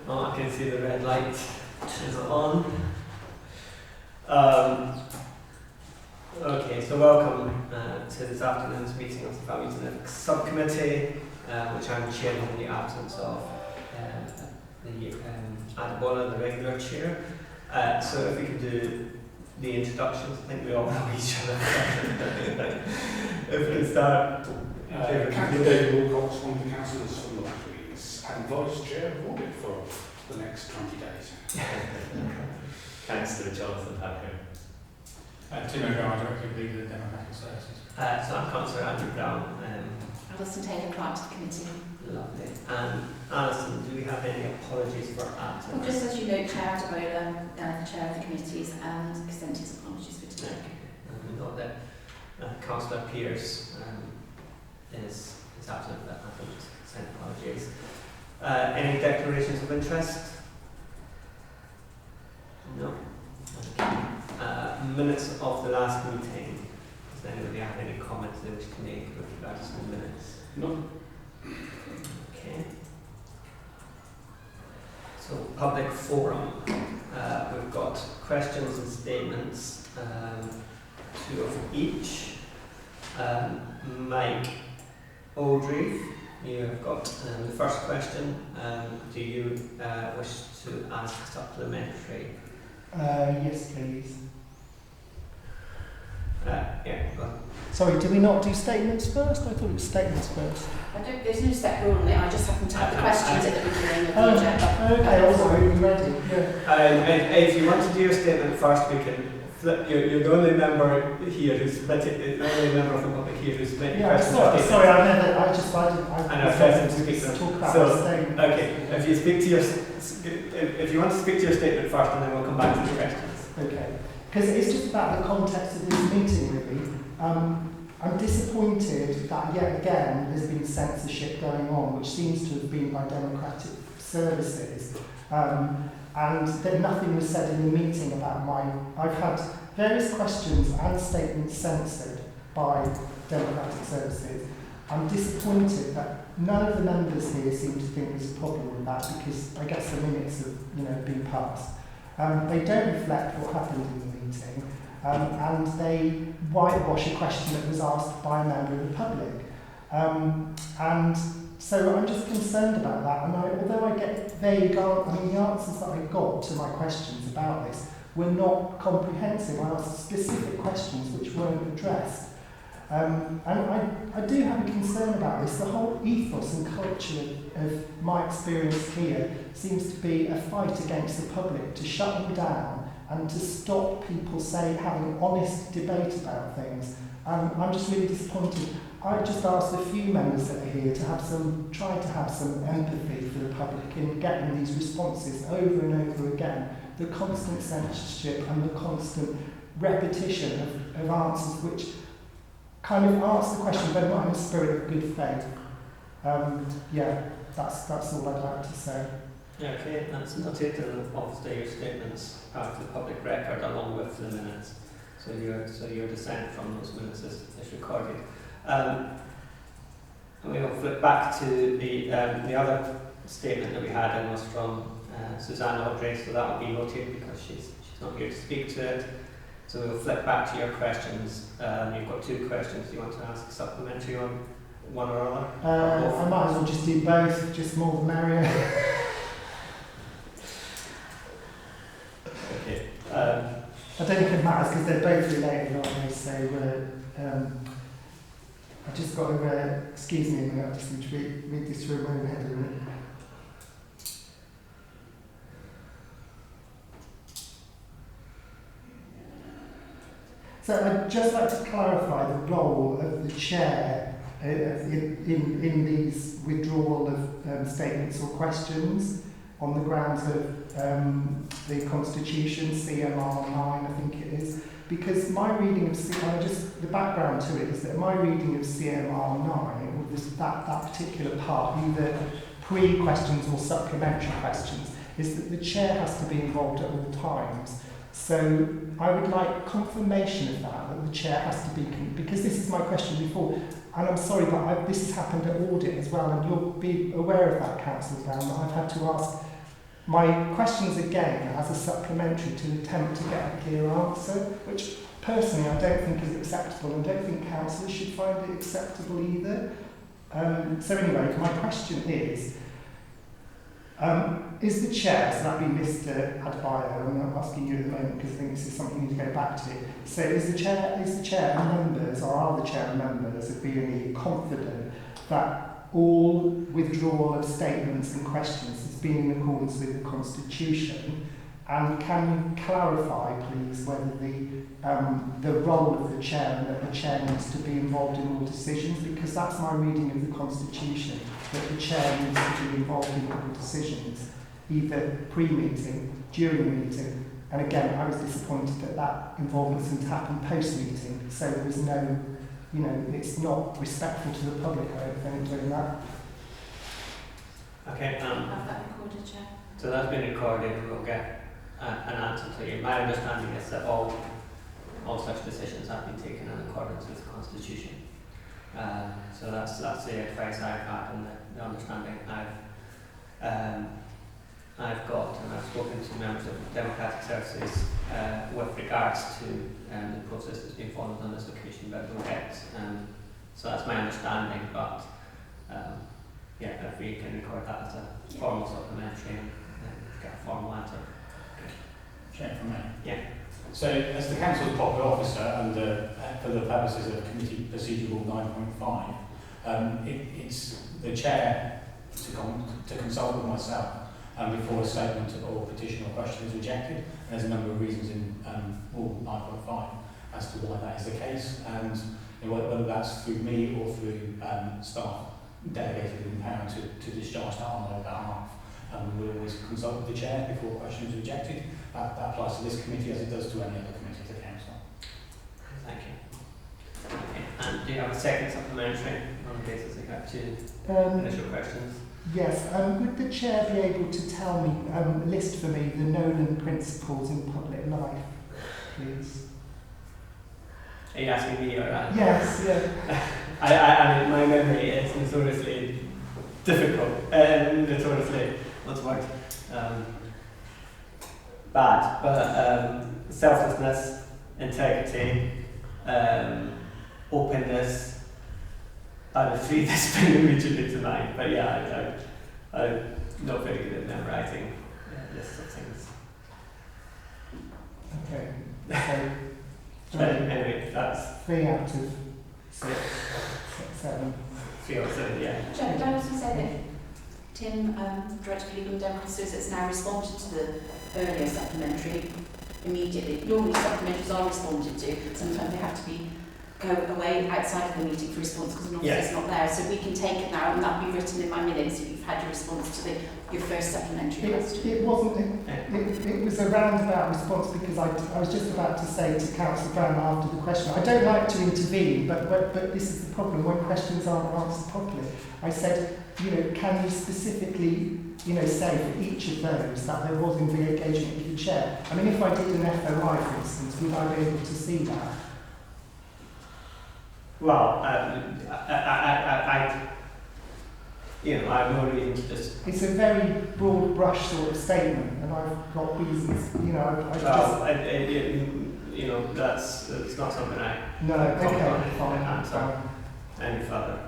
Oh, I can see the red light is on. Okay, so welcome to this afternoon's meeting of the Values and Subcommittee, which I'm chairing in the absence of Adebola, the regular chair. So if we could do the introductions, I think we all know each other. If we can start. Captain David Wilcox, one of the councillors from the Lotteries and Vice Chair of Audit for the next 20 days. Councillor Jonathan Hacker. Tim O'Brien, Director of Legal and Democratic Services. So I'm Councillor Andrew Brown. Alison Taylor, Clerk to the Committee. Lovely. Alison, do we have any apologies for absence? Well, just as you know, Chair Adebola, the Chair of the Committees, and sent his apologies for today. Okay. We got that Councillor Pearce is absent, but I think just sent apologies. Any declarations of interest? No. Okay. Minutes of the last meeting. Does anybody have any comments they wish to make with regards to the minutes? No. Okay. So, public forum. We've got questions and statements, 2 of each. Mike Oldreeve, you have got the first question. Do you wish to ask supplementary? Yes, please. Yeah, go on. Sorry, do we not do statements first? I thought it was statements first. There's no set rule on it, I just happen to have the questions at the beginning of the agenda. Okay, I wasn't really ready. Yeah. If you want to do your statement first, we can flip. You're the only member here who's submitted, the only member of the public here who's submitted questions. Sorry, I was to speak to talk about so, the statement. Okay, if you speak to your, if you want to speak to your statement first, and then we'll come back to the questions. Okay, because it's just about the context of this meeting, really. I'm disappointed that yet again there's been censorship going on, which seems to have been by democratic services, and that nothing was said in the meeting about I've had various questions and statements censored by democratic services. I'm disappointed that none of the members here seem to think there's a problem with that, because I guess the minutes have been passed. They don't reflect what happened in the meeting, and they whitewash a question that was asked by a member of the public. And so I'm just concerned about that, and although I get vague, the answers that I got to my questions about this were not comprehensive. I asked specific questions which weren't addressed. And I do have a concern about this. The whole ethos and culture of my experience here seems to be a fight against the public, to shut them down and to stop people having honest debate about things. I'm just really disappointed. I just asked a few members that are here to try to have some empathy for the public in getting these responses over and over again. The constant censorship and the constant repetition of answers which kind of ask the question, but not in a spirit of good faith. That's all I'd like to say. Okay, that's noted, and obviously your statements are to the public record along with the minutes. So your dissent from those minutes is recorded. We'll flip back to the other statement that we had, and was from Suzanne Audrey, so that will be noted because she's not here to speak to it. So we'll flip back to your questions. You've got 2 questions. Do you want to ask supplementary on one or other? I might as well just do both, just more the merrier. Okay. I don't think it matters because they're both related, aren't they? So I've just got to, excuse me a minute, I just need to read this through my own head a minute. So I'd just like to clarify the role of the chair in these withdrawal of statements or questions on the grounds of the Constitution, CMR 9, I think it is. Because my reading of the background to it is that my reading of CMR 9, or that particular part, either pre-questions or supplementary questions, is that the chair has to be involved at all times. So I would like confirmation of that the chair has to be, because this is my question before, and I'm sorry, but this has happened at audit as well, and you'll be aware of that, Councillor Brown, that I've had to ask my questions again as a supplementary to attempt to get a clear answer, which personally I don't think is acceptable, and I don't think councillors should find it acceptable either. So anyway, my question is the chair, so that'd be Mr. Adbayo, and I'm asking you at the moment because I think this is something you need to go back to. So is the chair and members, or are the chair and members of BME confident that all withdrawal of statements and questions has been in accordance with the Constitution? And can you clarify, please, whether the role of the chair and that the chair needs to be involved in all decisions? Because that's my reading of the Constitution, that the chair needs to be involved in all decisions, either pre-meeting, during meeting. And again, I was disappointed that that involvement didn't happen post-meeting, so there was no, it's not respectful to the public, I don't think, doing that. Okay, Have that recorded, Chair. so that's been recorded, and we'll get an answer to you. My understanding is that all such decisions have been taken in accordance with the Constitution. So that's the advice I've had and the understanding I've got, and I've spoken to members of Democratic Services with regards to the process that's been followed on this occasion, but we'll get, so that's my understanding, but if we can record that as a formal supplementary and get a formal answer. Chair from me. Yeah. So, as the Council's popular officer and for the purposes of Committee Procedure Rule 9.5, it's the Chair to consult with myself before a statement or petition or question is rejected. And there's a number of reasons in Rule 9.5 as to why that is the case, and whether that's through me or through staff delegated in power to discharge that on their behalf. We always consult with the Chair before a question is rejected. That applies to this committee as it does to any other committee of the Council. Thank you. Okay. And do you have a second supplementary on the basis of that two initial questions? Yes. Would the Chair be able to tell me, list for me the Nolan principles in public life, please? Are you asking me or that? Yes, yeah. I mean, my memory is notoriously difficult. Notoriously, what's the word? Bad. But selflessness, integrity, openness are the three that's been immediately to mind. But yeah, I'm not very good at memorising lists of things. Okay. So, Anyway, that's 3 out of 6, 7. 3 or 7, yeah. Chair, can I also say that Tim, Director of Legal and Democracy Services, has now responded to the earlier supplementary immediately. Normally supplementaries are responded to. Sometimes they have to go away outside of the meeting for response because an officer's not there. So we can take it now and that'll be written in my minutes if you've had your response to your first supplementary question. It wasn't, it was a roundabout response because I was just about to say to Councillor Brown after the question, I don't like to intervene, but this is the problem when questions aren't answered properly. I said, can you specifically, say for each of those that there was engagement with the Chair? I mean, if I did an FOI, for instance, would I be able to see that? Well, I have no reason to just. It's a very broad brush sort of statement, and I've got reasons, it's not something I. No, okay, fine. Answer any further.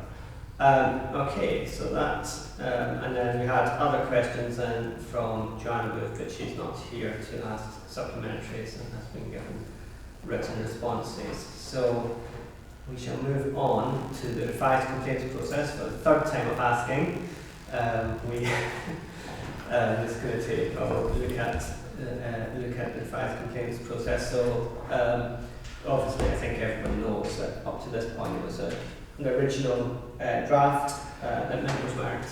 Okay, so that, and then we had other questions then from Joanna Booth, but she's not here to ask supplementaries and has been given written responses. So we shall move on to the revised complaints process for the third time of asking. This committee will look at the revised complaints process. So obviously, I think everyone knows that up to this point it was an original draft that members weren't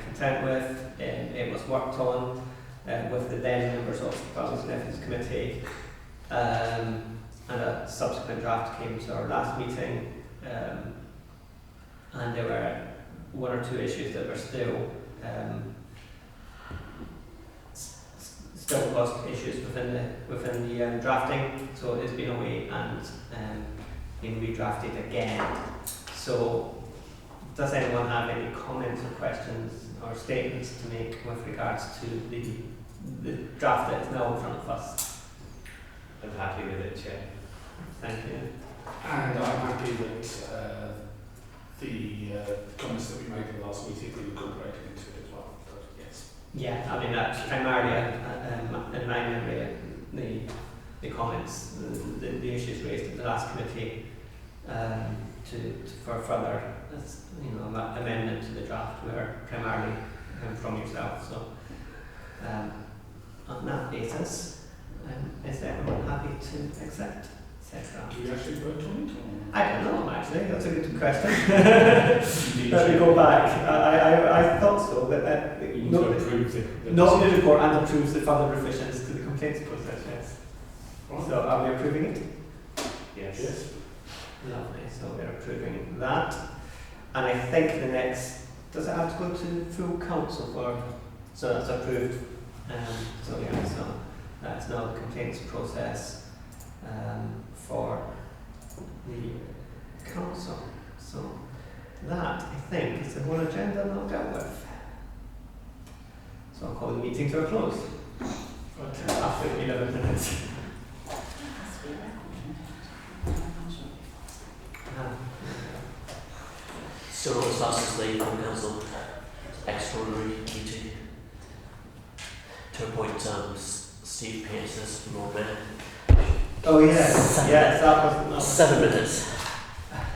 content with. It was worked on with the then members of the Balance and Ethics Committee. And a subsequent draft came to our last meeting, and there were 1 or 2 issues that were still caused issues within the drafting. So it's been away and been redrafted again. So does anyone have any comments or questions or statements to make with regards to the draft that is now in front of us? I'm happy with it, Chair. Thank you. And I'm happy that the comments that we made in the last meeting were incorporated into it as well. But yes. Yeah, I mean that's primarily, in my memory, the comments, the issues raised at the last committee, for further, amendment to the draft were primarily from yourself. So, on that basis, is everyone happy to accept said draft? Do we actually vote on it? Or? I don't know, actually. That's a good question. Let me go back. I thought so, but You need to approve the not the report and approves the further revisions to the complaints process. Yes. Right. So, are we approving it? Yes. Lovely. So we're approving that, and I think the next, does it have to go to full council for? So that's approved. So that's now the complaints process for the council. So that, I think, is the whole agenda now dealt with. So I'll call the meeting to a close. After 11 minutes. So what was last night's Labour Council extraordinary meeting to appoint Steve Pierce as Lord Mayor. Oh yes, yes, that was 7 minutes.